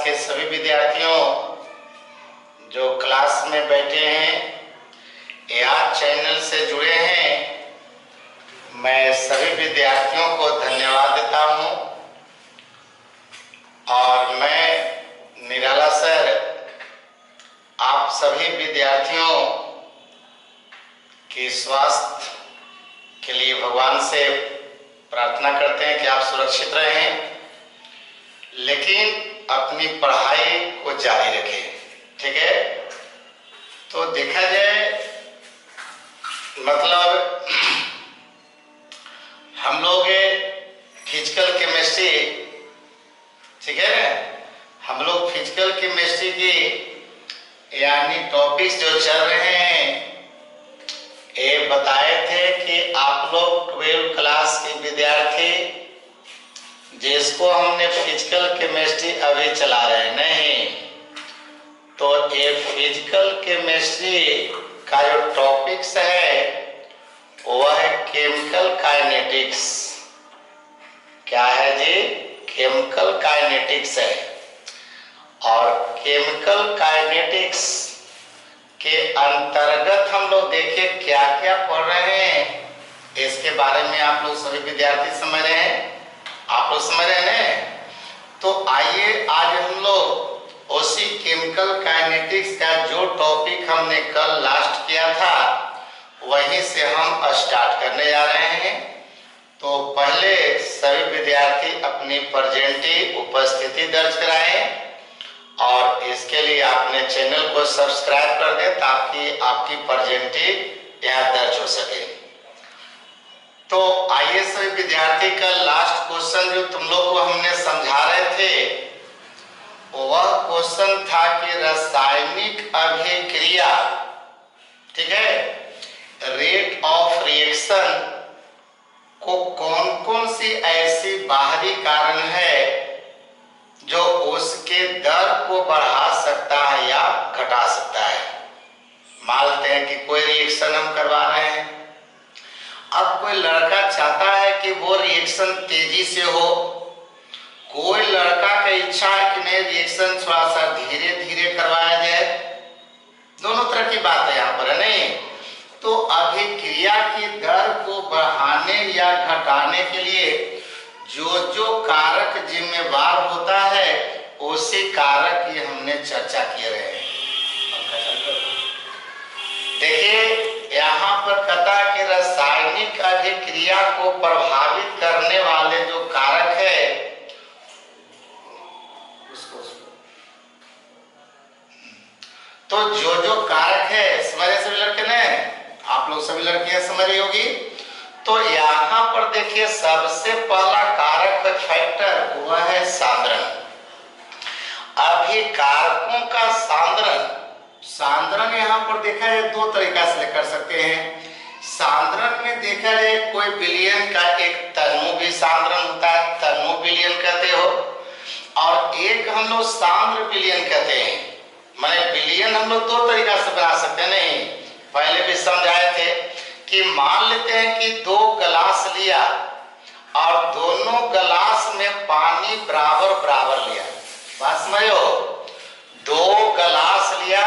के सभी विद्यार्थियों जो क्लास में बैठे हैं या चैनल से जुड़े हैं, मैं सभी विद्यार्थियों को धन्यवाद देता हूं। और मैं निराला सर आप सभी विद्यार्थियों के स्वास्थ्य के लिए भगवान से प्रार्थना करते हैं कि आप सुरक्षित रहें, लेकिन अपनी पढ़ाई को जारी रखें। ठीक है, तो देखा जाए मतलब हम लोग फिजिकल केमिस्ट्री, ठीक है, हम लोग फिजिकल केमिस्ट्री की यानी टॉपिक्स जो चल रहे हैं ये बताए थे कि आप लोग 12 क्लास के विद्यार्थी जिसको हमने फिजिकल केमिस्ट्री अभी चला रहे हैं नहीं, तो ये फिजिकल केमिस्ट्री का जो टॉपिक्स है वह है केमिकल काइनेटिक्स। क्या है जी? केमिकल काइनेटिक्स है। और केमिकल काइनेटिक्स के अंतर्गत हम लोग देखिए क्या क्या पढ़ रहे हैं, इसके बारे में आप लोग सभी विद्यार्थी समझ रहे हैं, आप लोग समझ रहे हैं। तो आइए आज हम लोग उसी केमिकल काइनेटिक्स का जो टॉपिक हमने कल लास्ट किया था वहीं से हम स्टार्ट करने जा रहे हैं। तो पहले सभी विद्यार्थी अपनी प्रेजेंटिव उपस्थिति दर्ज कराएं और इसके लिए आपने चैनल को सब्सक्राइब कर दें ताकि आपकी प्रेजेंटिव यहाँ दर्ज हो सके। तो आइए सभी विद्यार्थी का लास्ट क्वेश्चन जो तुम लोग को हमने समझा रहे थे वह क्वेश्चन था कि रासायनिक अभिक्रिया, ठीक है, रेट ऑफ रिएक्शन को कौन कौन सी ऐसी बाहरी कारण है जो उसके दर को बढ़ा सकता है या घटा सकता है। मान लेते हैं कि कोई रिएक्शन हम करवा रहे हैं, अब कोई लड़का चाहता है कि वो रिएक्शन तेजी से हो, कोई लड़का का इच्छा है कि नहीं रिएक्शन थोड़ा सा धीरे धीरे करवाया जाए। दोनों तरह की बात है यहाँ पर, है नहीं। तो अभिक्रिया की दर को बढ़ाने या घटाने के लिए जो जो कारक जिम्मेवार होता है उसी कारक की हमने चर्चा किए रहे हैं। देखिए यहाँ पर कहता है कि रासायनिक अभिक्रिया को प्रभावित करने वाले जो कारक है तो जो जो कारक है समझे सभी लड़के ने, आप लोग सभी लड़कियां समझ रही होगी। तो यहाँ पर देखिए सबसे पहला कारक फैक्टर वह है सांद्रण। अभी कारकों का सांद्रण यहाँ पर देखा जाए दो तरीका से कर सकते हैं। सांद्रण में देखा जाए कोई विलयन का एक तनु भी सांद्रण होता है, तनु विलयन कहते हो, और एक हम लोग सांद्र विलयन कहते हैं। माने विलयन हम लोग दो तरीका से बना सकते हैं, नहीं पहले भी समझाए थे कि मान लेते हैं कि 2 गिलास लिया और दोनों गिलास में पानी बराबर बराबर लिया। बात समझो, 2 गिलास लिया,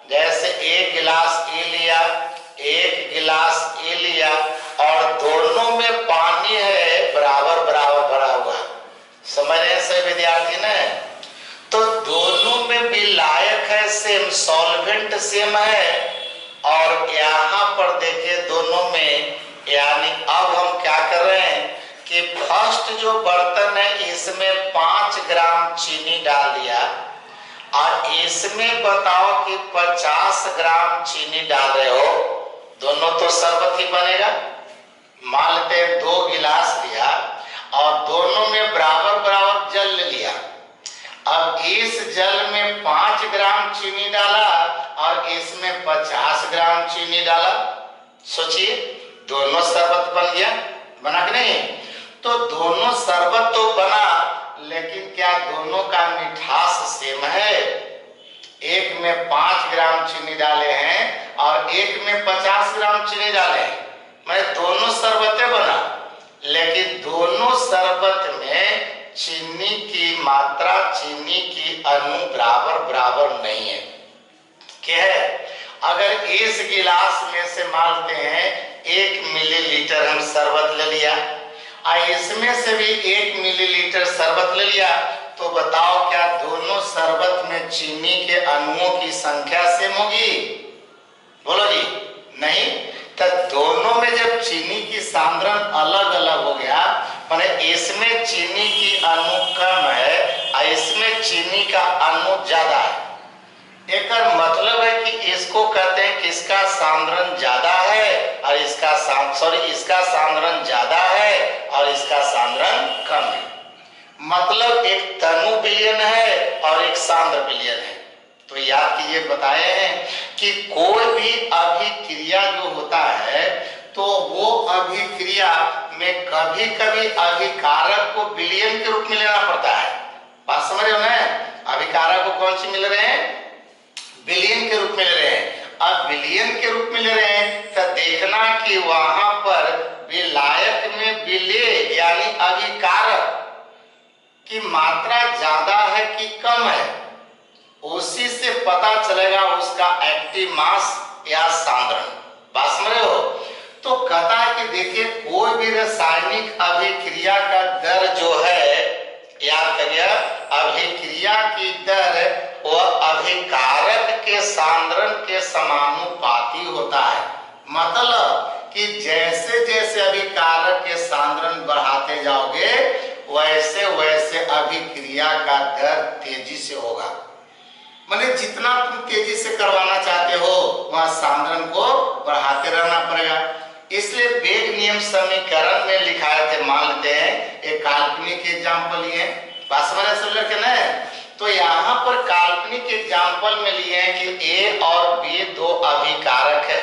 जैसे 1 गिलास ए लिया, 1 गिलास ए लिया और दोनों में पानी है बराबर बराबर भरा हुआ। समझ रहे हैं सभी विद्यार्थी ने। तो दोनों में विलायक है सेम, सॉल्वेंट सेम है। और यहाँ पर देखिए दोनों में यानी अब हम क्या कर रहे हैं कि फर्स्ट जो बर्तन है इसमें 5 ग्राम चीनी डाल दिया और इसमें बताओ कि 50 ग्राम चीनी डाल रहे हो, दोनों तो शरबत ही बनेगा। मान लेते हैं 2 गिलास लिया और दोनों में बराबर बराबर जल ले लिया। अब इस जल में 5 ग्राम चीनी डाला और इसमें 50 ग्राम चीनी डाला। सोचिए दोनों शरबत बन गया, बना कि नहीं। तो दोनों शरबत तो बना, लेकिन क्या दोनों का मिठास सेम है? एक में 5 ग्राम चीनी डाले हैं और एक में 50 ग्राम चीनी डाले हैं, मैं दोनों शरबतें बना, लेकिन दोनों शरबत में चीनी की मात्रा चीनी की अणु बराबर बराबर नहीं है। क्या है? अगर इस गिलास में से मानते हैं 1 मिलीलीटर हम शरबत ले लिया और इसमें से भी 1 मिलीलीटर शरबत ले लिया, तो बताओ क्या दोनों शरबत में चीनी के अणुओं की संख्या सेम होगी? बोलो जी, नहीं। तो दोनों में जब चीनी की सांद्रण अलग अलग हो गया, माने इसमें चीनी की अणु कम है और इसमें चीनी का अणु ज्यादा है। एक मतलब है कि इसको कहते हैं कि इसका सांद्रण ज्यादा है और इसका सांद्रण ज्यादा है और इसका सांद्रण कम है। मतलब एक तनु विलयन है और एक सांद्र विलयन है। तो याद कीजिए, बताए हैं कि कोई भी अभिक्रिया जो होता है तो वो अभिक्रिया में कभी कभी अभिकारक को विलयन के रूप में लेना पड़ता है। बात समझ रहे हो ना? अभिकारक को कौन सी मिल रहे हैं? विलयन के रूप में ले रहे हैं। अब विलयन के रूप में ले रहे हैं तो देखना कि वहां पर विलायक में विलेय यानी अभिकारक की मात्रा ज्यादा है कि कम है, उसी से पता चलेगा उसका एक्टिव मास या सांद्रण। बात समझ रहे हो? तो कहता है कि देखिए, कोई भी रासायनिक अभिक्रिया का दर जो है, याद करिए, अभिक्रिया की दर वह अभिकारक के सांद्रण के समानुपाती होता है। मतलब कि जैसे जैसे अभिकारक के सांद्रण बढ़ाते जाओगे वैसे वैसे अभिक्रिया का दर तेजी से होगा। माने जितना तुम तेजी से करवाना चाहते हो वहां सांद्रण को बढ़ाते रहना पड़ेगा। इसलिए वेग नियम समीकरण में लिखा है, मान लेते हैं एक काल्पनिक एग्जाम्पल लिए, समझ के ना। तो यहाँ पर काल्पनिक एग्जाम्पल में लिए हैं कि ए और बी दो अभिकारक है,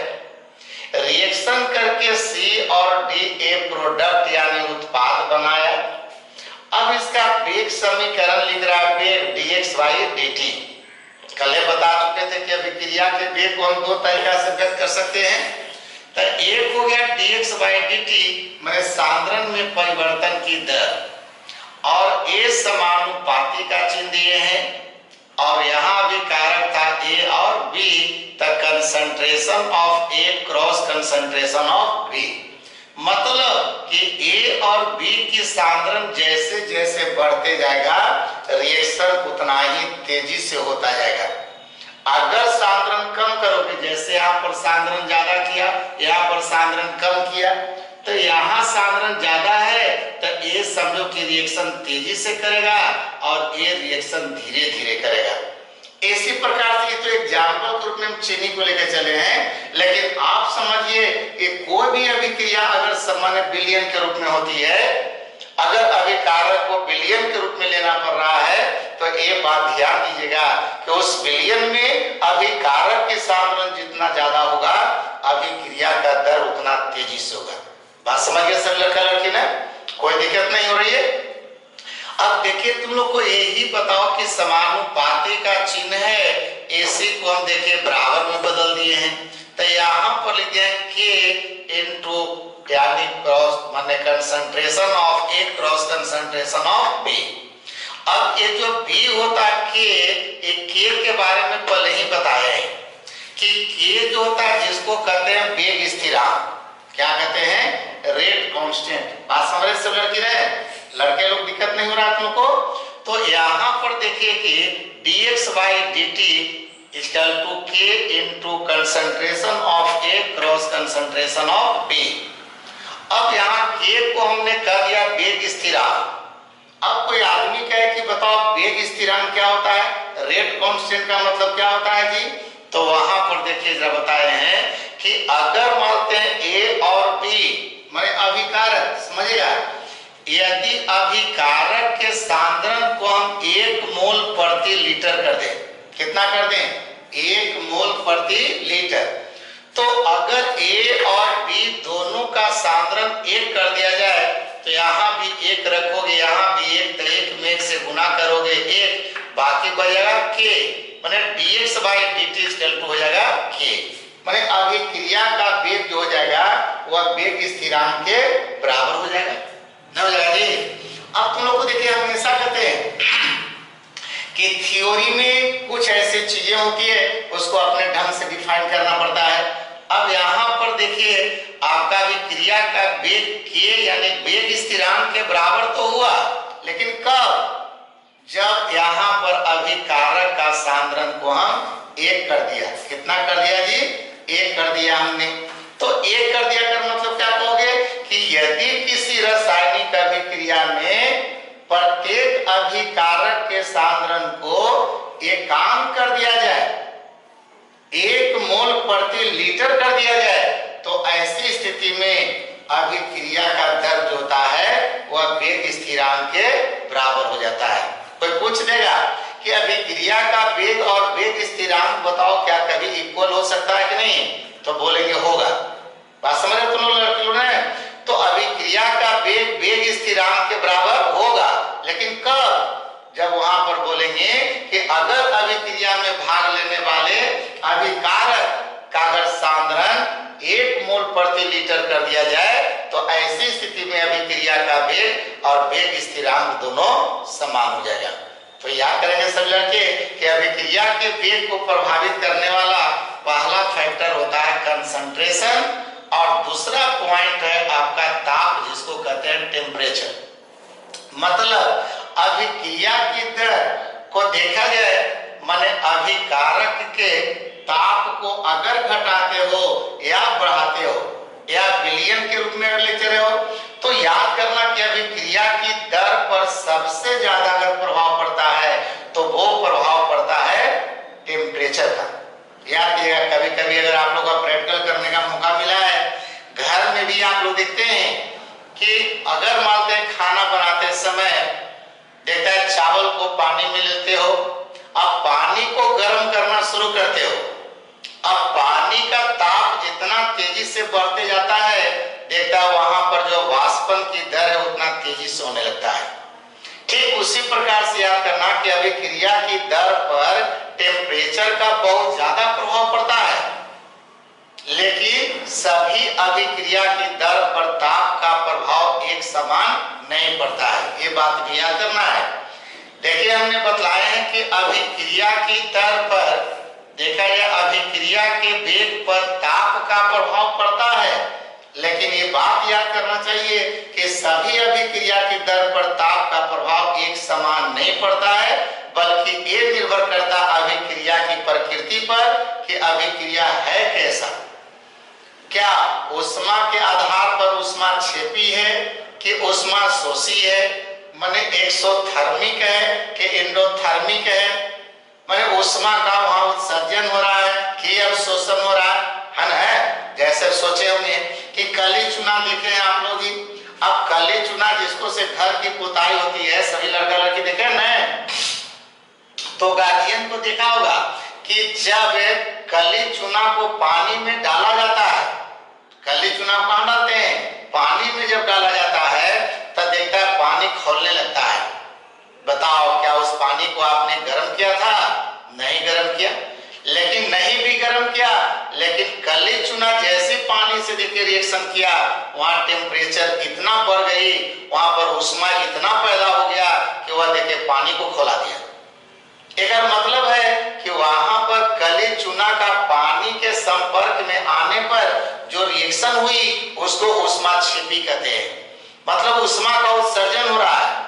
रिएक्शन करके सी और डी ए प्रोडक्ट यानी उत्पाद बनाया। अब इसका वेग समीकरण लिख रहा है, वेग dx बाई dt। कल बता चुके थे कि अभिक्रिया के वेग को हम दो तरीका से व्यक्त कर सकते हैं। तो एक हो गया dx बाई dt, मैंने सांद्रण में परिवर्तन की दर, और ए समानुपाती का चिन्ह दिए हैं, और यहाँ भी कारक था ए और B, the concentration of A cross concentration of B. मतलब कि ए और बी की सांद्रण जैसे जैसे बढ़ते जाएगा रिएक्शन उतना ही तेजी से होता जाएगा। अगर सांद्रण कम करोगे, जैसे यहाँ पर सांद्रण ज्यादा किया, यहाँ पर सांद्रण कम किया, तो यहाँ सांद्रण ज्यादा है तो ए समझो कि रिएक्शन तेजी से करेगा और ए रिएक्शन धीरे धीरे करेगा। इसी प्रकार से तो एग्जाम्पल के रूप में हम चीनी को लेकर चले हैं, लेकिन आप समझिए कि कोई भी अभिक्रिया अगर सामान्य विलयन के रूप में होती है, अगर अभिकारक को विलयन के रूप में लेना पड़ रहा है, तो ये बात ध्यान दीजिएगा कि उस विलयन में अभिकारक के सांद्रण जितना ज्यादा होगा अभिक्रिया का दर उतना तेजी से होगा। बात समझ गए सब लड़का लड़की ने? कोई दिक्कत नहीं हो रही है? अब देखिए, तुम लोग को यही बताओ कि समानुपाती का चिन्ह है, एसी को हम देखिए बराबर में बदल दिए हैं। तो यहाँ पर लिख दिया के इनटू यानी क्रॉस माने concentration of A cross concentration of B. अब ये जो बी होता है के बारे में पहले ही बताया है कि के जो होता है जिसको कहते हैं वेग स्थिरांक, क्या कहते हैं? Rate constant. बात समझ रहे सब लड़की रहे? लड़के लोग दिक्कत नहीं हो रहा तुम को? तो यहाँ पर देखिए कि dx by dt equal to k into concentration of A cross concentration of B। अब यहाँ k को हमने कर दिया वेग स्थिरांक। अब कोई आदमी कहे कि बताओ वेग स्थिरांक क्या होता है, रेट कांस्टेंट का मतलब क्या होता है जी? तो वहां पर देखिए जरा बताए हैं कि अगर मानते हैं A और B माने अभिकारक, समझिएगा, यदि अभिकारक के सांद्रण को हम 1 मोल प्रति लीटर कर दें, कितना कर दें? 1 मोल प्रति लीटर, तो अगर A और B दोनों का सांद्रण 1 कर दिया जाए तो यहाँ भी 1 रखोगे, यहाँ भी 1, तो 1 में 1 से गुना करोगे 1, बाकी बचेगा k, माने dx by dt equal to हो जाएगा k। माने अभिक्रिया का वेग जो हो जाएगा वह वेग स्थिरांक के बराबर हो जाएगा, नहीं हो जाएगा जी? अब तुम लोग को देखिए हमेशा कि थ्योरी में कुछ ऐसी चीजें होती है उसको अपने ढंग से डिफाइन करना पड़ता है। अब यहाँ पर देखिए आपका अभिक्रिया का वेग के यानी वेग स्थिरांक के बराबर तो हुआ, लेकिन कब? जब यहाँ पर अभिकारक का सांद्रण को हम 1 कर दिया। कितना कर दिया जी? 1 कर दिया हमने। तो 1 कर दिया कर मतलब क्या कहोगे कि यदि किसी रासायनिक अभिक्रिया में प्रत्येक अभिकारक के सांद्रण को एकांक कर दिया जाए, 1 मोल प्रति लीटर कर दिया जाए, तो ऐसी स्थिति में अभिक्रिया का दर जो होता है वह वेग स्थिरांक के बराबर हो जाता है। कोई पूछ देगा कि अभिक्रिया का वेग और वेग स्थिरांक बताओ क्या कभी इक्वल हो सकता है कि नहीं? तो बोलेंगे होगा। बात समझ रहे तुम लोग ने? तो अभिक्रिया का वेग वेग स्थिरांक के बराबर होगा, लेकिन कब? जब वहां पर बोलेंगे कि अगर अभिक्रिया में भाग लेने वाले अभिकारक का अगर सांद्रण 1 मोल प्रति लीटर कर दिया जाए, तो ऐसी स्थिति में अभिक्रिया का वेग और वेग स्थिरांक दोनों समान हो जाएगा। तो याद करेंगे सब लड़के कि अभिक्रिया के वेग को प्रभावित करने वाला पहला फैक्टर होता है कंसंट्रेशन, और दूसरा पॉइंट है आपका ताप, जिसको कहते हैं टेम्परेचर। मतलब अभिक्रिया की दर को देखा जाए, माने अभिकारक के ताप को अगर घटाते हो या बढ़ाते हो या विलयन के रूप में अगर ले चले हो, तो याद करना कि अभिक्रिया की दर पर सबसे ज्यादा अगर प्रभाव पड़ता है तो वो प्रभाव पड़ता है टेम्परेचर का। याद कीजिएगा, कभी कभी अगर आप लोग का प्रैक्टिकल करने का मौका मिला है, घर में भी आप लोग देखते हैं कि अगर मानते हैं खाना बनाते समय देखता है चावल को पानी में लेते हो, अब पानी को गर्म करना शुरू करते हो, अब पानी का ताप जितना तेजी से बढ़ते जाता है, देखता है वहां पर जो वाष्पन की दर है उतना तेजी से होने लगता है। ठीक उसी प्रकार से याद करना कि अभिक्रिया की दर पर टेम्परेचर का बहुत ज्यादा प्रभाव पड़ता है, लेकिन सभी अभिक्रिया की दर पर ताप का प्रभाव एक समान नहीं पड़ता है। ये बात भी याद करना है। देखिए हमने बतलाए हैं कि अभिक्रिया की दर पर देखा जाए अभिक्रिया के वेग पर ताप का प्रभाव पड़ता है, लेकिन ये बात याद करना चाहिए कि सभी अभिक्रिया की दर पर ताप का प्रभाव एक समान नहीं पड़ता है, बल्कि ये निर्भर करता अभिक्रिया की प्रकृति पर कि अभिक्रिया है कैसा। क्या ऊष्मा के आधार पर ऊष्मा क्षेपी है कि ऊष्मा शोषी है, माने एक्सोथर्मिक है कि एंडोथर्मिक है, माने ऊष्मा का वहां उत्सर्जन हो रहा है कि अवशोषण हो रहा है ना? जैसे सोचे होंगे कि कली चुना देखे हैं आप लोग ही। अब कली चुना जिसको से घर की पुताई होती है, सभी लड़का लड़की देखे न, तो गार्जियन को देखा होगा कि जब कली चुना को पानी में डाला जाता है, कली चुना कहाँ डालते हैं? पानी में जब डाला जाता है तब देखता है पानी खौलने लगता है। बताओ क्या उस पानी को आपने गर्म किया था? नहीं गर्म किया। लेकिन नहीं भी गर्म किया, लेकिन कली चुना जैसे पानी से देखिए रिएक्शन किया, वहां टेम्परेचर इतना बढ़ गई, वहां पर ऊष्मा इतना पैदा हो गया कि वह देखिए पानी को खौला दिया। एक मतलब है कि वहां पर कली चुना का पानी के संपर्क में आने पर जो रिएक्शन हुई उसको ऊष्माक्षेपी कहते हैं। मतलब ऊष्मा का उत्सर्जन हो रहा है।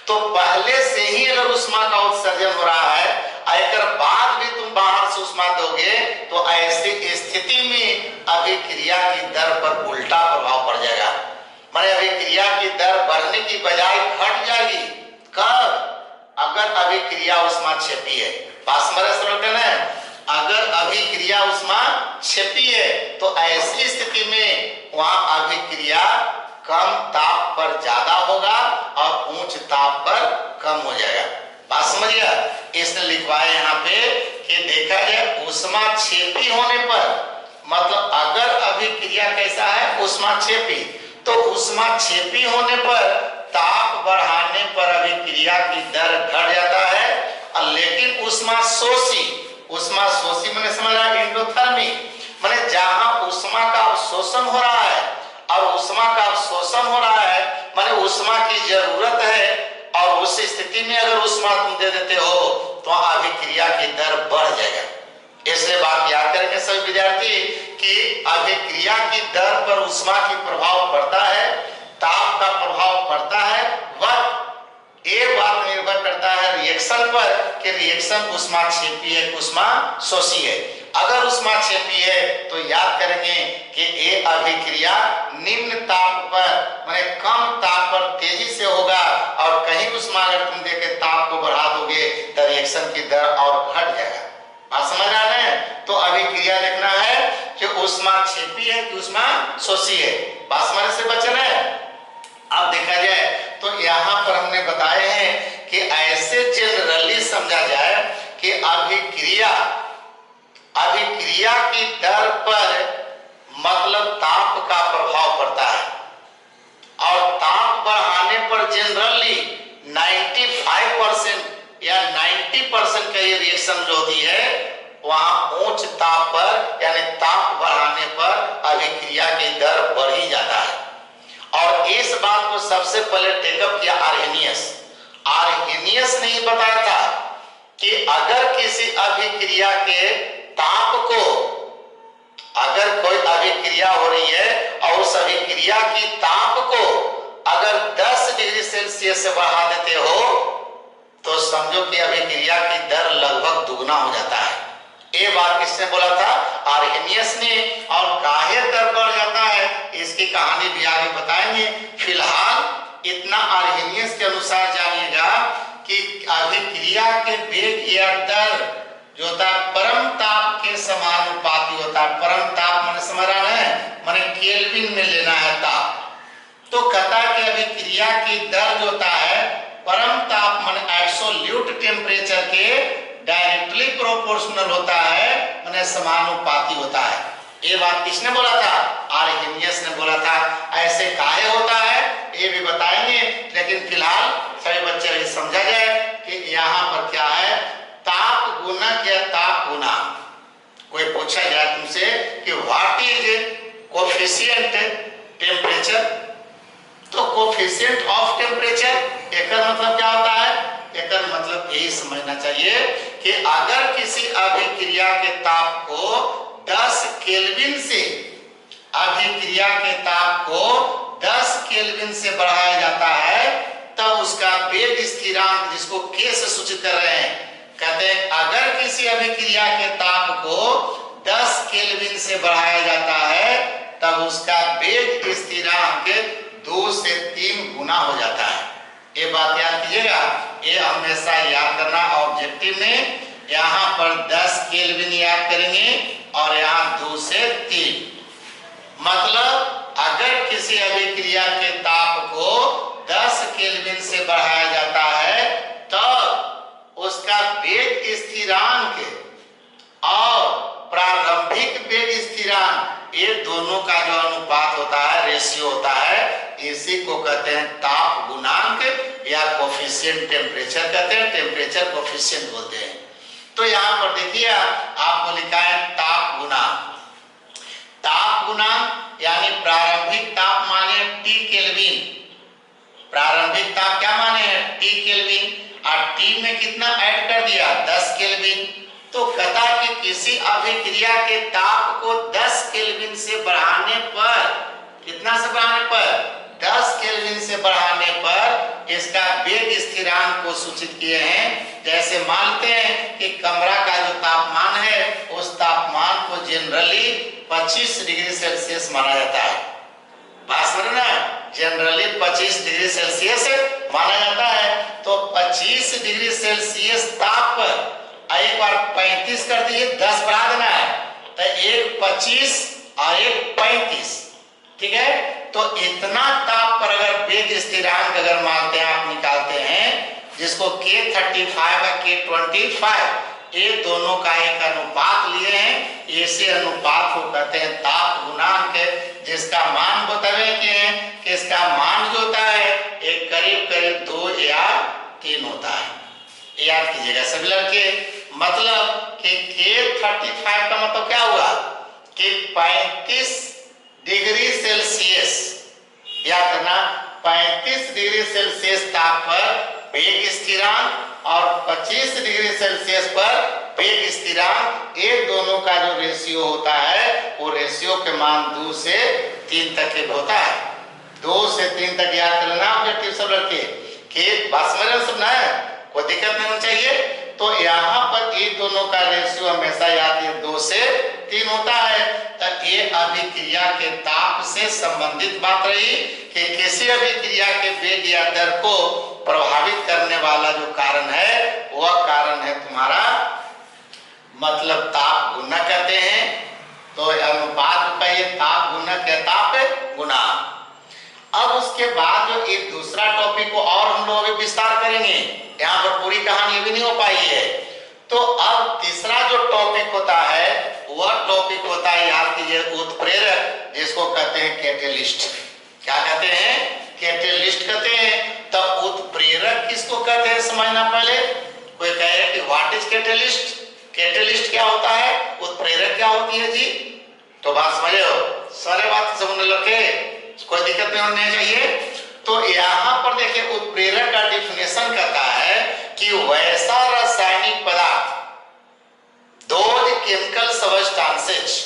तो पहले से ही अगर ऊष्मा का उत्सर्जन हो रहा है, अगर बाद भी तुम बाहर से ऊष्मा दोगे, तो ऐसी स्थिति में अभिक्रिया की दर पर उल्टा प्रभाव पड़ जाएगा। माने अभिक्रिया की दर बढ़ने की बजाय घट जाएगी। कब? अगर अभिक्रिया ऊष्माक्षेपी है। अगर अभिक्रिया ऊष्माक्षेपी है तो ऐसी स्थिति में वहां अभिक्रिया कम ताप पर ज्यादा होगा और उच्च ताप पर कम हो जाएगा। बात समझिए, इसने लिखवाया यहाँ पे कि देखा जाए ऊष्माक्षेपी होने पर, मतलब अगर अभिक्रिया कैसा है? ऊष्माक्षेपी, तो ऊष्माक्षेपी होने पर ताप बढ़ाने पर अभिक्रिया की दर घट जाता है। लेकिन ऊष्मा शोषी मैंने समझा एंडोथर्मिक, माने जहां ऊष्मा का अवशोषण हो रहा है और ऊष्मा का अवशोषण हो रहा है, माने ऊष्मा की जरूरत है और उस स्थिति में अगर ऊष्मा तुम दे देते हो तो अभिक्रिया की दर बढ़ जाएगा। इसलिए बात याद करेंगे सभी विद्यार्थी कि अभिक्रिया की दर पर ऊष्मा की प्रभाव पड़ता है, ताप का प्रभाव पड़ता है, वह एक बात निर्भर करता है रिएक्शन पर कि रिएक्शन ऊष्माक्षेपी है, ऊष्माशोषी है। अगर ऊष्माक्षेपी है तो याद करेंगे कि ये अभिक्रिया निम्न ताप पर माने कम ताप पर तेजी से होगा, और कहीं ऊष्मा अगर तुम देके ताप को बढ़ा दोगे तो रिएक्शन की दर और घट जाएगा। बात समझ आ रहे हैं? तो अभिक्रिया देखना है कि ऊष्माक्षेपी है कि ऊष्माशोषी है। बात समझ से बच रहे हैं? अब देखा जाए तो यहाँ पर हमने बताए हैं कि ऐसे जनरली समझा जाए कि अभिक्रिया की दर पर मतलब ताप का प्रभाव पड़ता है, और ताप बढ़ाने पर जनरली 95% या 90% का ये रिएक्शन जो होती है वहां उच्च ताप पर यानी ताप बढ़ाने पर अभिक्रिया की दर बढ़ ही जाता है। और इस बात को सबसे पहले टेकअप किया आर्हेनियस ने बताया था कि अगर किसी अभिक्रिया के ताप को, अगर कोई अभिक्रिया हो रही है और उस अभिक्रिया की ताप को अगर 10 डिग्री सेल्सियस से बढ़ा देते हो तो समझो कि अभिक्रिया की दर लगभग दुगना हो जाता है। ये बात किसने बोला था? आर्हेनियस ने। और काहे दर बढ़ जाता है इसकी कहानी भी आगे बताएंगे। फिलहाल इतना आर्हेनियस के अनुसार जानिएगा कि अभिक्रिया के वेग या दर जो होता है परम ताप के समानुपाती होता है। परम ताप माने समझ रहा है, माने केल्विन में लेना है ताप। तो कहता है कि अभिक्रिया की दर जो होता है परम ताप माने एब्सोल्यूट टेम्परेचर के डायरेक्टली प्रोपोर्शनल होता है, माने समानुपाती होता है। ये बात किसने बोला था? आर्हेनियस ने बोला था। ऐसे काहे होता है ये भी बताएंगे, लेकिन फिलहाल सभी बच्चे ये समझा जाए कि यहाँ पर क्या है, ताप गुणक या ताप गुणांक। कोई पूछा जाए तुमसे कि व्हाट इज कोफिशिएंट टेम्परेचर, तो कोफिशिएंट ऑफ टेम्परेचर एक मतलब क्या होता है? एक मतलब यही समझना चाहिए कि अगर किसी अभिक्रिया के ताप को 10 केल्विन से, अभिक्रिया के ताप को 10 केल्विन से बढ़ाया जाता है तब उसका वेग स्थिरांक, जिसको के से सूचित कर रहे हैं, कहते हैं अगर किसी अभिक्रिया के ताप को 10 केल्विन से बढ़ाया जाता है तब उसका वेग स्थिरांक 2 से 3 गुना हो जाता है। ये बात याद कीजिएगा, ये हमेशा याद करना। ऑब्जेक्टिव में यहाँ पर 10 केल्विन याद करेंगे और यहाँ 2 से 3, मतलब अगर किसी अभिक्रिया के ताप को 10 केल्विन से बढ़ाया जाता है तब उसका वेग स्थिरांक और प्रारंभिक वेग स्थिरांक, ये दोनों का जो अनुपात होता है, रेशियो होता है, इसी को कहते हैं ताप गुणांक या कोफिशिएंट टेम्परेचर कहते हैं, टेम्परेचर कोफिशिएंट बोलते हैं। तो यहाँ पर देखिए आपको लिखा है ताप गुणांक। ताप गुणांक यानी प्रारंभिक ताप माने T केल्विन, प्रारंभिक ताप क्या माने हैं? T केल्विन, और T में कितना ऐड कर दिया? 10 केल्विन। तो कहता कि किसी अभिक्रिया के ताप को 10 केल्विन से बढ़ाने पर, कितना से बढ़ाने पर? 10 केल्विन से बढ़ाने पर इसका वेग स्थिरांक को सूचित किए हैं। जैसे मानते हैं कि कमरा का जो तापमान है उस तापमान को जनरली 25 डिग्री सेल्सियस माना जाता है। बात समझना, जनरली 25 डिग्री सेल्सियस माना जाता है। तो 25 डिग्री सेल्सियस ताप पर एक बार 35 कर दिए, 10 बढ़ा देना है, तो एक 25 और एक 35, ठीक है। तो इतना ताप पर अगर वेग स्थिरांक अगर मानते हैं, आप निकालते हैं, जिसको K35 और K25, ये दोनों का एक अनुपात लिए हैं, इसी अनुपात को कहते हैं ताप गुणांक, जिसका मान बतावे किए हैं कि इसका मान जो होता है एक करीब करीब 2 या 3 होता है। याद कीजिएगा सभी लड़के, मतलब कि K35 का मतलब क्या हुआ कि 35 डिग्री सेल्सियस, याद करना, 35 डिग्री सेल्सियस ताप पर वेग स्थिरांक और 25 डिग्री सेल्सियस पर वेग स्थिरांक, ये दोनों का जो रेशियो होता है वो रेशियो के मान 2 से 3 तक के होता है। 2 से 3 तक याद कर लेना ऑब्जेक्टिव सब लड़के कि बात समझ रहे सब ना, कोई दिक्कत नहीं होनी चाहिए। तो यहाँ पर ये दोनों का रेशियो हमेशा याद है 2 से 3 होता है। तो ये अभिक्रिया के ताप से संबंधित बात रही कि किसी अभिक्रिया के वेग या दर को प्रभावित करने वाला जो कारण है वह कारण है तुम्हारा मतलब ताप गुणक कहते हैं। तो अनुपात का ये ताप गुणक है, ताप गुना। अब उसके बाद जो ये दूसरा टॉपिक को और हम लोग अभी विस्तार करेंगे, यहाँ पर पूरी कहानी अभी नहीं हो पाई है। तो अब तीसरा जो टॉपिक होता है वह टॉपिक होता है, याद कीजिए, उत्प्रेरक, जिसको कहते हैं कैटेलिस्ट। क्या कहते हैं? कैटेलिस्ट कहते हैं। तो उत्प्रेरक किसको कहते हैं समझना पहले। कोई कहे कि व्हाट इज कैटेलिस्ट, कैटेलिस्ट क्या होता है, उत्प्रेरक क्या होती है जी। तो बात समझे हो, सारे बात समझने लगे, कोई दिक्कत नहीं होनी चाहिए। तो यहाँ पर देखिए उत्प्रेरक का डिफिनेशन कहता है कि वैसा रासायनिक पदार्थ, दोज केमिकल सबस्टेंसेस,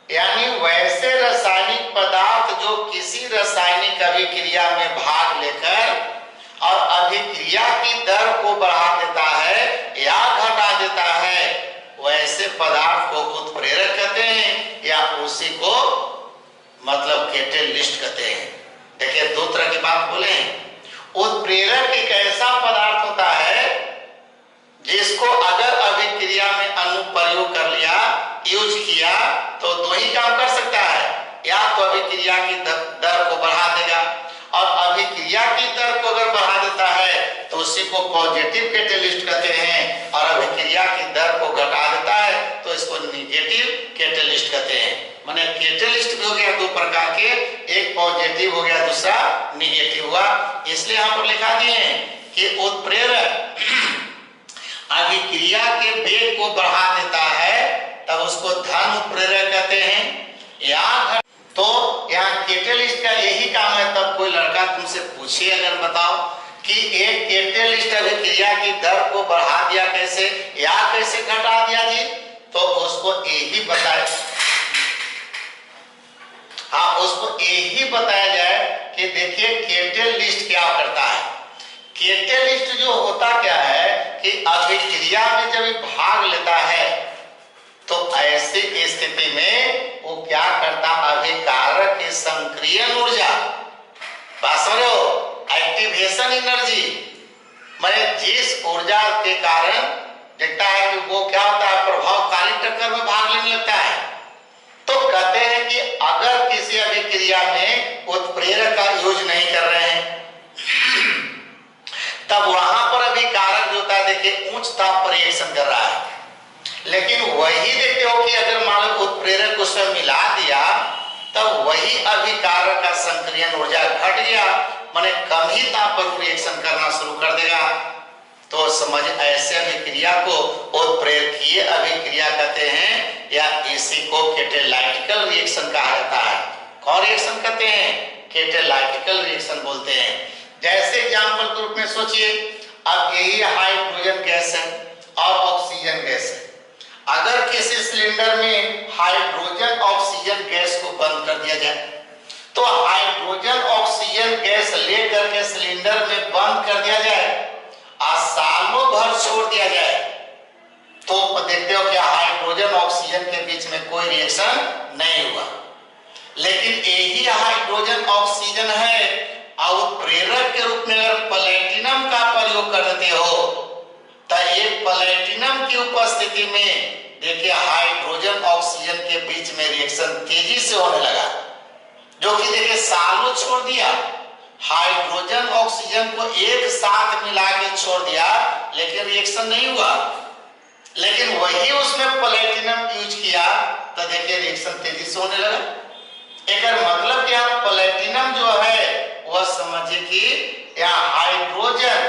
यानी वैसे रासायनिक पदार्थ जो किसी रासायनिक अभिक्रिया में भाग लेकर और अभिक्रिया की दर को बढ़ा देता है या घटा देता है, वैसे पदार्थ को उत्प्रेरक कहते हैं या उसी को मतलब कैटेलिस्ट कहते हैं। देखिए दो तरह की बात बोले। उत्प्रेरक एक ऐसा पदार्थ होता है जिसको अगर अभिक्रिया में अनुप्रयोग कर लिया, यूज किया, तो दो ही काम कर सकता है, या तो अभिक्रिया की दर को बढ़ा देगा, और अभिक्रिया की दर को अगर बढ़ा देता है तो उसी को पॉजिटिव कैटेलिस्ट कहते हैं, और अभिक्रिया की दर को घटा देता है तो इसको निगेटिव कैटेलिस्ट कहते हैं। माने कैटेलिस्ट भी हो गया दो प्रकार के, एक पॉजिटिव हो गया, दूसरा निगेटिव हुआ। इसलिए यहाँ पर लिखा दिए हैं कि उत्प्रेरक अभिक्रिया के वेग को बढ़ा देता है तब उसको धन उत्प्रेरक कहते हैं, या तो यहाँ कैटेलिस्ट का यही काम है। तब कोई लड़का तुमसे पूछे अगर बताओ कि एक कैटेलिस्ट अभिक्रिया की दर को बढ़ा दिया कैसे या कैसे घटा दिया जी, तो उसको यही बताए, हाँ उसको यही बताया जाए कि देखिए कैटेलिस्ट क्या करता है। कैटेलिस्ट जो होता क्या है कि अभिक्रिया में जब भाग लेता है तो ऐसी स्थिति में वो क्या करता, अभिकारक की संक्रियण ऊर्जा, बात समझो, एक्टिवेशन एनर्जी, माने जिस ऊर्जा के कारण देखता है कि वो क्या होता है, प्रभावकारी टक्कर में भाग लेने लगता है। तो कहते हैं कि अगर किसी अभिक्रिया में उत्प्रेरक का यूज नहीं कर रहे हैं तब वहां पर अभिकारक जो होता है देखिए उच्च ताप पर रिएक्शन कर रहा है, लेकिन वही देखते हो कि अगर मान लो उत्प्रेरक को उसमें मिला दिया तब वही अभिकारक का संक्रियण ऊर्जा घट गया, माने कम ही ताप पर रिएक्शन करना शुरू कर देगा। तो समझ ऐसे अभिक्रिया को उत्प्रेरकीय अभिक्रिया कहते हैं, या इसी को कैटेलाइटिकल रिएक्शन कहा जाता है। कौन रिएक्शन कहते हैं? कैटेलाइटिकल रिएक्शन बोलते हैं। जैसे एग्जांपल के रूप में सोचिए, अब यही हाइड्रोजन गैस है और ऑक्सीजन गैस है। अगर किसी सिलेंडर में हाइड्रोजन ऑक्सीजन गैस को बंद कर दिया जाए तो हाइड्रोजन ऑक्सीजन गैस लेकर के सिलेंडर में बंद कर दिया जाए और सालों भर छोड़ दिया जाए, तो देखते हो क्या हाइड्रोजन ऑक्सीजन के बीच में कोई रिएक्शन नहीं हुआ। लेकिन यही हाइड्रोजन ऑक्सीजन है और उत्प्रेरक के रूप में अगर प्लेटिनम का प्रयोग कर देते हो तो ये प्लेटिनम की उपस्थिति में देखिए हाइड्रोजन ऑक्सीजन के बीच में रिएक्शन तेजी से होने लगा, जो कि देखिए सालों छोड़ दिया। हाइड्रोजन ऑक्सीजन को एक साथ मिला के छोड़ दिया लेकिन रिएक्शन नहीं हुआ, लेकिन वही उसमें प्लेटिनम यूज किया तो देखिए रिएक्शन तेजी से होने लगा। एक मतलब क्या, प्लेटिनम जो है वह समझिए कि यहाँ हाइड्रोजन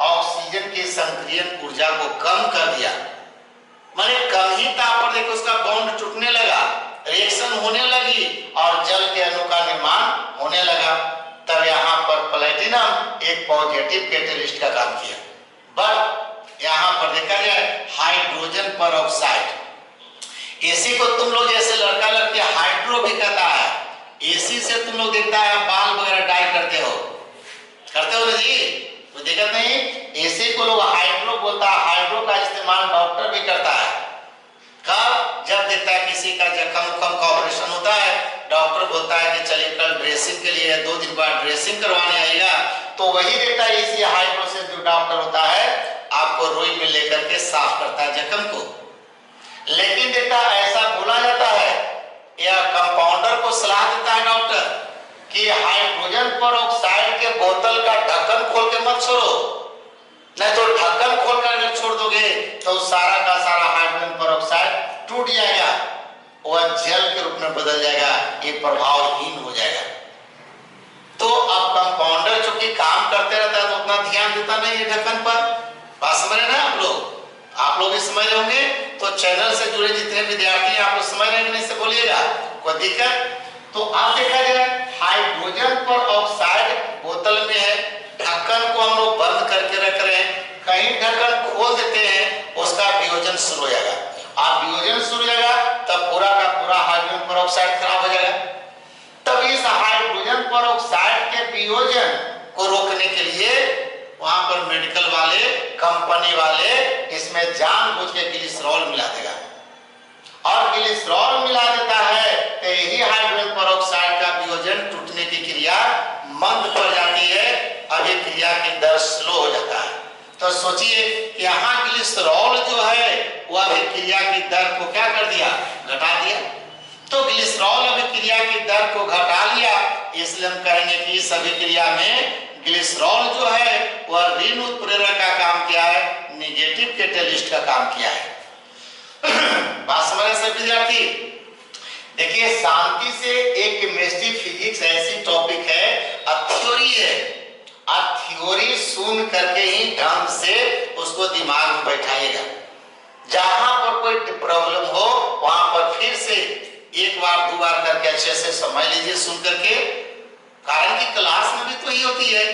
ऑक्सीजन की संक्रियण ऊर्जा को कम कर दिया, माने कम ही ताप पर देखो उसका बॉन्ड टूटने लगा, रिएक्शन होने लगी और जल के अणु का निर्माण होने लगा। तब यहाँ पर प्लेटिनम एक पॉजिटिव कैटेलिस्ट का काम किया। बट यहाँ पर देखा जाए हाइड्रोजन परऑक्साइड, एसी को तुम लोग जैसे लड़का लड़की हाइड्रो भी कहता है, एसी से तुम लोग देखता है बाल वगैरह डाई करते हो ना जी, तो दिक्कत नहीं। एसी को लोग हाइड्रो बोलता है, हाइड्रो का इस्तेमाल डॉक्टर भी करता है। कब? जब देखता है किसी का जख्म का ऑपरेशन होता है, डॉक्टर बोलता है कि चलिए कल ड्रेसिंग के लिए 2 दिन बाद ड्रेसिंग करवाने आएगा, तो वही देखता है इसी हाइड्रो से जो डॉक्टर होता है आपको रुई में लेकर के साफ करता है जख्म को। लेकिन देखता ऐसा बोला जाता है या कंपाउंडर को सलाह देता है डॉक्टर कि हाइड्रोजन परऑक्साइड के बोतल का ढक्कन खोल के मत छोड़ो, नहीं तो ढक्कन खोल कर अगर छोड़ दोगे तो सारा का सारा हाइड्रोजन परऑक्साइड टूट जाएगा, वह जल के रूप में बदल जाएगा, ये प्रभावहीन हो जाएगा। तो अब कंपाउंडर चूंकि काम करते रहता है तो उतना ध्यान देता नहीं है ढक्कन पर। बात समझ रहे ना आप लोग भी समझ रहे होंगे। तो चैनल से जुड़े जितने विद्यार्थी हैं आप लोग समझ रहे हैं, नहीं से बोलिएगा कोई दिक्कत। तो आप देखा जाए हाइड्रोजन परऑक्साइड बोतल में है, ढक्कन को हम लोग बंद करके रख रहे हैं, कहीं ढक्कन खोल देते हैं उसका वियोजन शुरू हो जाएगा। आप वियोजन शुरू हो जाएगा तब पूरा का पूरा हाइड्रोजन परऑक्साइड खराब हो जाएगा। तब इस हाइड्रोजन परऑक्साइड के वियोजन को रोकने के लिए वहां पर मेडिकल वाले, कंपनी वाले इसमें जानबूझ के ग्लिसरॉल मिला देगा, और ग्लिसरॉल मिला देता है तो यही हाइड्रोजन परऑक्साइड का वियोजन टूटने की क्रिया मंद पड़ जाती है, अभिक्रिया की दर स्लो हो जाता है। तो सोचिए यहाँ ग्लिसरॉल जो है वह अभिक्रिया की दर को क्या कर दिया, घटा दिया। तो ग्लिसरॉल अभिक्रिया की दर को घटा लिया, इसलिए हम कहेंगे कि इस अभिक्रिया में ग्लिसरॉल जो है वह ऋण उत्प्रेरक का काम किया है, नेगेटिव कैटेलिस्ट का काम किया है। बात समझ रहे सब विद्यार्थी। देखिए शांति से एक केमिस्ट्री फिजिक्स ऐसी टॉपिक है, थ्योरी है, थ्योरी सुन करके ही ढंग से उसको दिमाग में बैठाइएगा। जहां पर कोई प्रॉब्लम हो वहां पर फिर से 1 बार 2 बार करके अच्छे से समझ लीजिए सुन करके। कारण कि क्लास में भी तो ही होती है,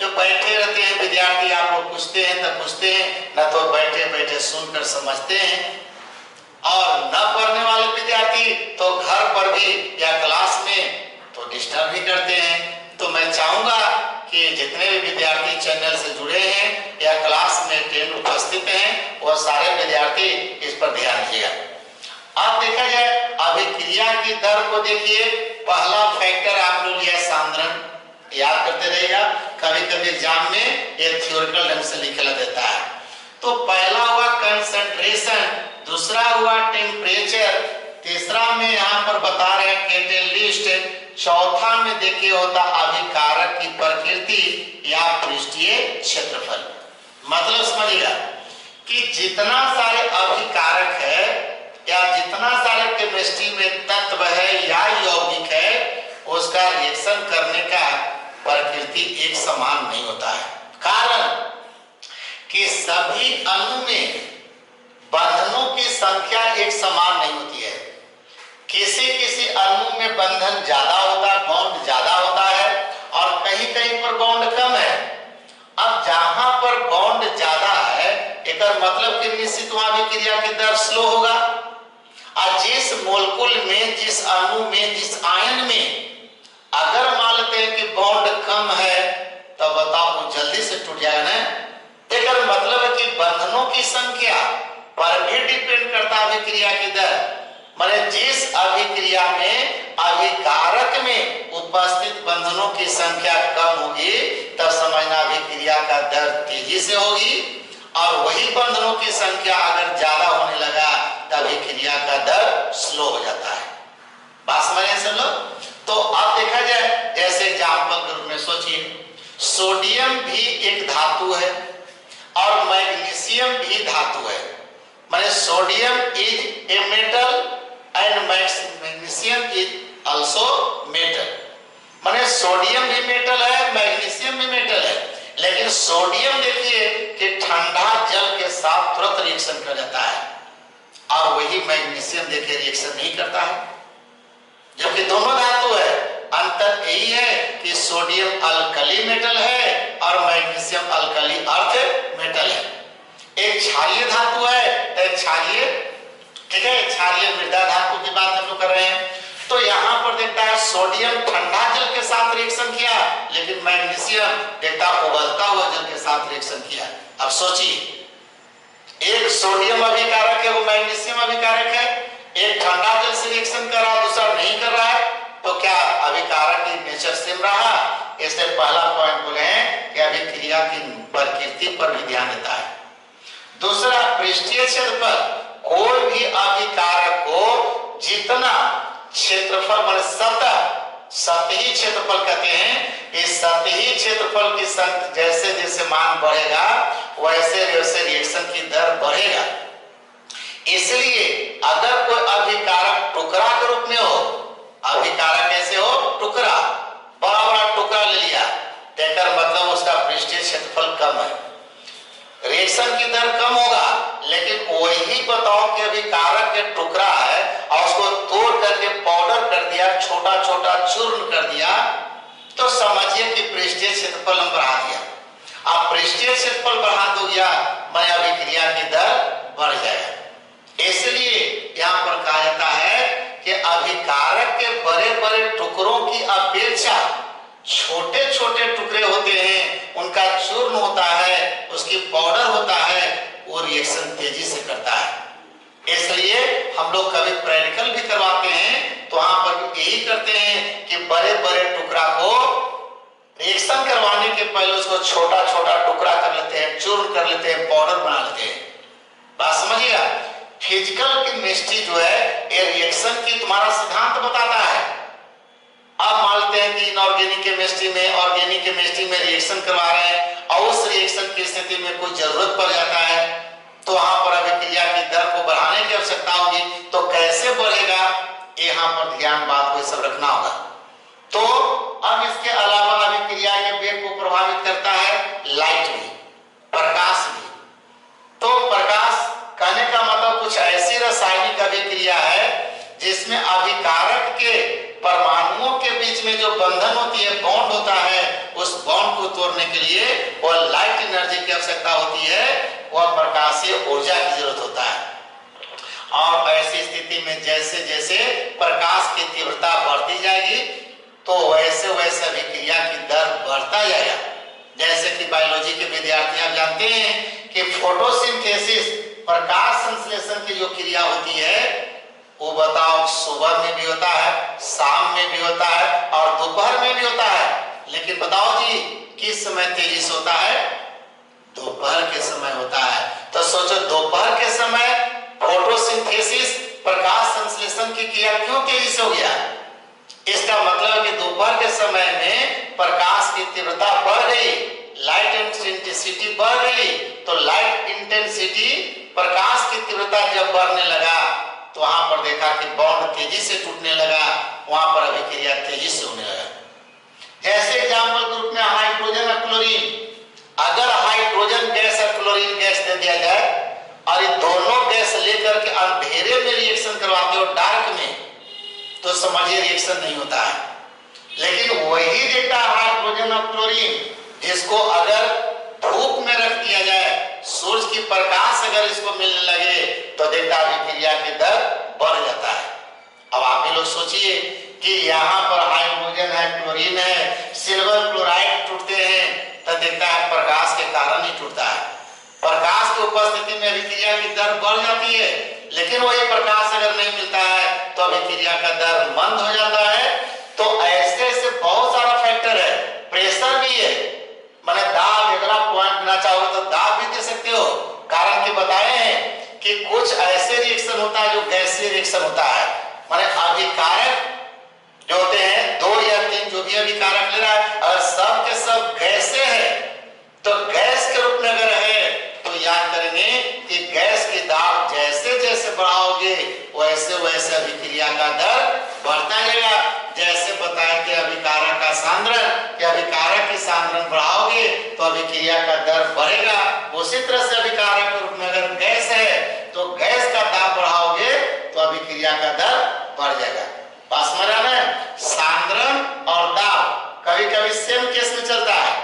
जो बैठे रहते हैं विद्यार्थी, आप लोग पूछते हैं तब पूछते हैं, न तो बैठे बैठे सुनकर समझते हैं। और न पढ़ने वाले विद्यार्थी तो घर पर भी या क्लास में तो डिस्टर्ब भी करते हैं। तो मैं चाहूंगा कि जितने भी विद्यार्थी चैनल से जुड़े हैं या क्लास में अटेंड उपस्थित हैं वह सारे विद्यार्थी इस पर ध्यान दीजिएगा। अब देखा जाए अभिक्रिया की दर को देखिए, पहला फैक्टर आप लोग लिया सांद्रण, याद करते रहेगा, कभी कभी एग्जाम में ये थ्योरिटिकल ढंग से लिखा देता है। तो पहला हुआ कंसंट्रेशन, दूसरा हुआ टेम्परेचर, तीसरा में यहाँ पर बता रहे हैं कैटेलिस्ट, चौथा में देखिए होता अभिकारक की प्रकृति या पृष्ठीय क्षेत्रफल। मतलब समझिएगा कि जितना सारे अभिकारक है या जितना सारे केमिस्ट्री में तत्व है या यौगिक है उसका रिएक्शन करने का प्रकृति एक समान नहीं होता है। कारण कि सभी अणु में बंधनों की संख्या एक समान नहीं होती है। किसी अणु में बंधन ज्यादा होता है, बॉन्ड ज्यादा होता है, और कहीं कहीं पर बॉन्ड कम है। अब जहां पर बॉन्ड ज्यादा है एक मतलब कि निश्चित वहां अभिक्रिया की दर स्लो होगा, और जिस मोलेक्युल में, जिस अणु में, जिस आयन में अगर मान लेते हैं कि बॉन्ड कम है तो बताओ वो जल्दी से टूट जाएगा ना। एक मतलब है कि बंधनों की संख्या पर भी डिपेंड करता है अभिक्रिया की दर। माने जिस अभिक्रिया में अभिकारक में उपस्थित बंधनों की संख्या कम होगी तब समझना अभिक्रिया का दर तेजी से होगी, और वही बंधनों की संख्या अगर ज्यादा होने लगा तब अभिक्रिया का दर स्लो हो जाता है। बात समझ रहे हैं सब लोग। तो अब देखा जाए जैसे एग्जाम्पल के रूप में सोचिए, सोडियम भी एक धातु है और मैग्नीशियम भी धातु है। माने sodium is a metal and magnesium is also metal. माने सोडियम भी मेटल है, मैग्नीशियम भी मेटल है, लेकिन सोडियम देखिए कि ठंडा जल के साथ तुरंत रिएक्शन कर जाता है, और वही मैग्नीशियम देखिए रिएक्शन नहीं करता है, जबकि दोनों धातु है। अंतर यही है कि सोडियम अल्कली मेटल है और मैग्नीशियम अल्कली अर्थ मेटल है। एक क्षारीय धातु है, एक क्षारीय, ठीक है, क्षारीय मृदा धातु की बात हम लोग कर रहे हैं। तो यहाँ पर देखता है सोडियम ठंडा जल के साथ रिएक्शन किया, लेकिन मैग्नीशियम देखता उबलता हुआ जल के साथ रिएक्शन किया। अब सोचिए, एक सोडियम अभिकारक है, वो मैग्नीशियम अभिकारक है, एक ठंडा जल से रिएक्शन कर रहा है, दूसरा नहीं कर रहा है, तो क्या अभिकारक की नेचर सेम रहा? इससे पहला पॉइंट बोले हैं कि अभिक्रिया की प्रकृति पर भी ध्यान देता है। दूसरा, पृष्ठीय क्षेत्रफल, कोई भी अभिकारक को जितना क्षेत्रफल माने सतही क्षेत्रफल कहते हैं, इस सतही क्षेत्रफल की संख्या जैसे जैसे मान बढ़ेगा वैसे वैसे रिएक्शन की दर बढ़ेगा। इसलिए अगर कोई अभिकारक टुकड़ा के रूप में हो, अभिकारक कैसे हो? टुकड़ा, बड़ा बड़ा टुकड़ा ले लिया, देखकर मतलब उसका पृष्ठीय क्षेत्रफल कम है, रिएक्शन की दर कम होगा। लेकिन वही बताओ कि अभिकारक के टुकड़ा है और उसको तोड़ करके पाउडर कर दिया, छोटा छोटा चूर्ण कर दिया, तो समझिए कि पृष्ठीय क्षेत्रफल हम बढ़ा दिया। आप पृष्ठीय क्षेत्रफल बढ़ा दो या मैं अभिक्रिया की दर बढ़ जाएगा। इसलिए यहाँ पर कहा जाता है कि अभिकारक के बड़े बड़े टुकड़ों की अपेक्षा छोटे छोटे टुकड़े होते हैं, उनका चूर्ण होता है, उसकी पाउडर होता है, वो रिएक्शन तेजी से करता है। इसलिए हम लोग कभी प्रैक्टिकल भी करवाते हैं तो वहां पर यही करते हैं कि बड़े बड़े टुकड़ा को रिएक्शन करवाने के पहले उसको छोटा छोटा टुकड़ा कर लेते हैं, चूर्ण कर लेते हैं, पाउडर बना लेते हैं। बात समझिएगा, फिजिकल केमिस्ट्री जो है ये रिएक्शन की तुम्हारा सिद्धांत बताता है। आप मानते हैं कि इनऑर्गेनिक केमिस्ट्री में ऑर्गेनिक केमिस्ट्री में रिएक्शन करवा रहे हैं और उस रिएक्शन की स्थिति में कोई जरूरत पड़ जाता है तो वहां पर अभिक्रिया की दर को बढ़ाने की आवश्यकता होगी, तो कैसे बढ़ेगा यहाँ पर ध्यान बात को सब रखना होगा। तो अब इसके अलावा अभिक्रिया के वेग को प्रभावित करता है लाइट भी, प्रकाश भी। तो प्रकाश कहने का मतलब कुछ ऐसी रासायनिक अभिक्रिया है जिसमें अभिकारक के परमाणुओं के बीच में जो बंधन होती है, बॉन्ड होता है, उस बॉन्ड को तोड़ने के लिए वो लाइट एनर्जी की आवश्यकता होती है, वह प्रकाशीय ऊर्जा की जरूरत होता है। और ऐसी स्थिति में जैसे जैसे प्रकाश की तीव्रता बढ़ती जाएगी तो वैसे वैसे अभिक्रिया की दर बढ़ता जाएगा। जैसे कि बायोलॉजी के विद्यार्थी आप जानते हैं कि फोटोसिंथेसिस प्रकाश संश्लेषण की जो क्रिया होती है वो बताओ सुबह में भी होता है, शाम में भी होता है और दोपहर में भी होता है। लेकिन बताओ जी किस समय तेजी से होता है? दोपहर के समय होता है। तो सोचो दोपहर के समय फोटोसिंथेसिस प्रकाश संश्लेषण की क्रिया क्यों तेजी से हो गया? इसका मतलब है कि दोपहर के समय में प्रकाश की तीव्रता बढ़ गई, लाइट इंटेंसिटी बढ़ गई। तो लाइट इंटेंसिटी प्रकाश की तीव्रता जब बढ़ने लगा तो वहां पर देखा कि बॉन्ड तेजी से टूटने लगा, वहां पर अभिक्रिया तेजी से होने लगा। जैसे एग्जांपल के रूप में हाइड्रोजन और क्लोरीन, अगर हाइड्रोजन गैस और क्लोरीन गैस दे दिया जाए और ये दोनों गैस लेकर के अंधेरे में रिएक्शन करवाते हो डार्क में, तो समझिए रिएक्शन नहीं होता है। लेकिन वही देखता हाइड्रोजन और क्लोरीन जिसको अगर धूप में रख दिया जाए, सूरज की प्रकाश अगर इसको मिलने लगे तो देखता अभिक्रिया की दर बढ़ जाता है। अब आप ही लोग सोचिए कि यहाँ पर हाइड्रोजन है, क्लोरीन है, सिल्वर क्लोराइड टूटते हैं तो देखता है प्रकाश के कारण ही टूटता है। प्रकाश की उपस्थिति में अभिक्रिया की दर बढ़ जाती है, लेकिन वही प्रकाश अगर नहीं मिलता है तो अभिक्रिया का दर मंद हो जाता है। तो ऐसे ऐसे बहुत सारा फैक्टर है, प्रेशर भी है, मैंने दाब अगर आप पॉइंट देना चाहो तो दाब भी दे सकते हो। कारण कि बताए हैं कि कुछ ऐसे रिएक्शन होता है जो गैसीय रिएक्शन होता है, माने अभिकारक जो होते हैं 2 या 3 जो भी अभिकारक ले रहा है, अगर सब के सब गैसें हैं तो गैस के रूप में अगर है तो याद करेंगे कि गैस की दाब जैसे जैसे बढ़ाओगे वैसे वैसे अभिक्रिया का दर बढ़ता जाएगा। जैसे बताया कि अभिकारक का सांद्रण, कि अभिकारक की सांद्रण बढ़ाओगे तो अभिक्रिया का दर बढ़ेगा। उसी तरह से अभिकारक के रूप में अगर गैस है तो गैस का दाब बढ़ाओगे तो अभिक्रिया का दर बढ़ जाएगा। बात समझ आ रहा है? सांद्रण और दाब कभी कभी सेम केस में चलता है।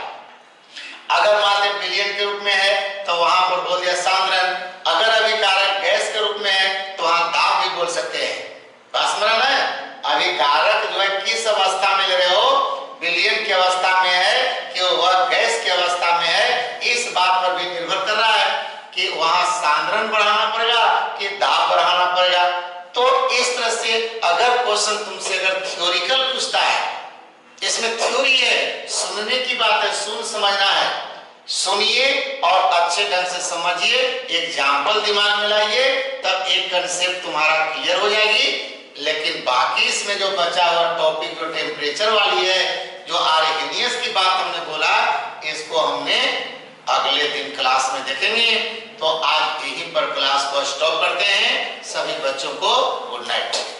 अगर मान बात समझ रहा है? अभी कारक जो है किस अवस्था में ले रहे हो, विलयन की अवस्था में है कि वह गैस की अवस्था में है, इस बात पर भी निर्भर कर रहा है कि वहां सांद्रण बढ़ाना पड़ेगा कि दाब बढ़ाना पड़ेगा। तो इस तरह से अगर क्वेश्चन तुमसे अगर थ्योरिकल पूछता है, इसमें थ्योरी है, सुनने की बात है, सुन समझना है, सुनिए और अच्छे ढंग से समझिए, एग्जाम्पल दिमाग में लाइए, तब एक कंसेप्ट तुम्हारा क्लियर हो जाएगी। लेकिन बाकी इसमें जो बचा हुआ टॉपिक जो टेम्परेचर वाली है, जो आर्हेनियस की बात हमने बोला, इसको हमने अगले दिन क्लास में देखेंगे। तो आज यहीं पर क्लास को स्टॉप करते हैं। सभी बच्चों को गुड नाइट।